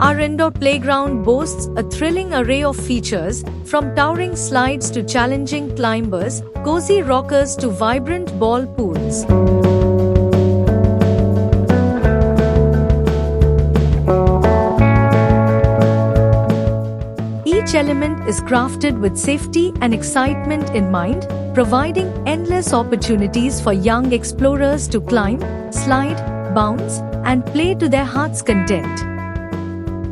Our indoor playground boasts a thrilling array of features, from towering slides to challenging climbers, cozy rockers to vibrant ball pools. Each element is crafted with safety and excitement in mind, providing endless opportunities for young explorers to climb, slide, bounce, and play to their heart's content.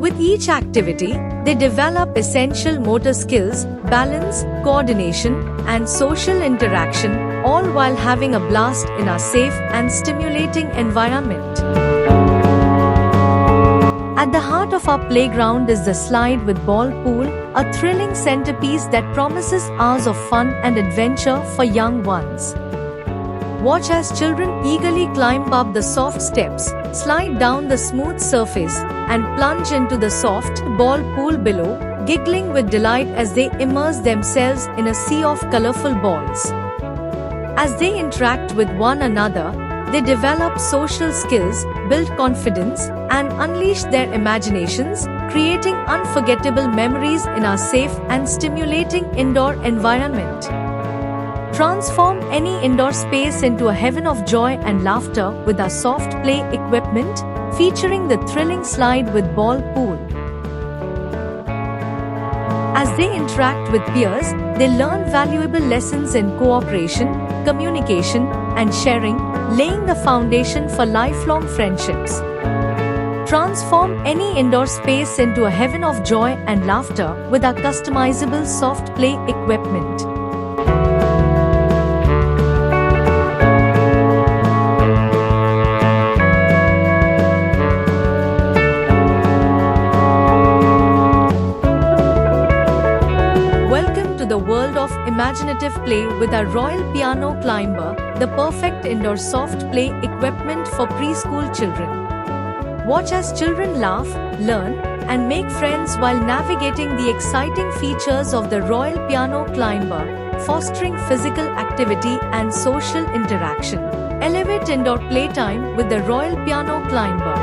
With each activity, they develop essential motor skills, balance, coordination, and social interaction, all while having a blast in our safe and stimulating environment. At the heart of our playground is the slide with ball pool, a thrilling centerpiece that promises hours of fun and adventure for young ones. Watch as children eagerly climb up the soft steps, slide down the smooth surface, and plunge into the soft ball pool below, giggling with delight as they immerse themselves in a sea of colorful balls. As they interact with one another, they develop social skills, build confidence, and unleash their imaginations, creating unforgettable memories in our safe and stimulating indoor environment. Transform any indoor space into a heaven of joy and laughter with our soft play equipment, featuring the thrilling slide with ball pool. As they interact with peers, they learn valuable lessons in cooperation, communication, and sharing, laying the foundation for lifelong friendships. Transform any indoor space into a heaven of joy and laughter with our customizable soft play equipment. The world of imaginative play with our Royal Piano Climber, the perfect indoor soft play equipment for preschool children. Watch as children laugh, learn, and make friends while navigating the exciting features of the Royal Piano Climber, fostering physical activity and social interaction. Elevate indoor playtime with the Royal Piano Climber.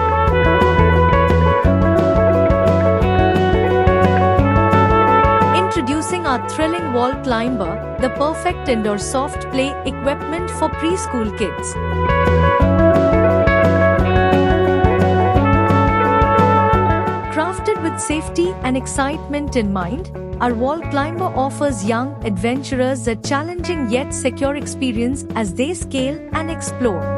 Introducing our thrilling wall climber, the perfect indoor soft play equipment for preschool kids. Crafted with safety and excitement in mind, our wall climber offers young adventurers a challenging yet secure experience as they scale and explore.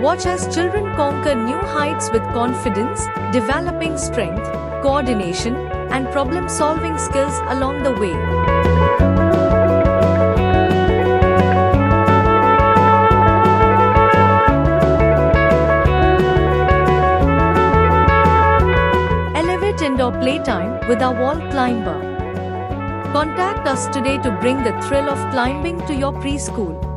Watch as children conquer new heights with confidence, developing strength, coordination, and problem-solving skills along the way. Elevate indoor playtime with our wall climber. Contact us today to bring the thrill of climbing to your preschool.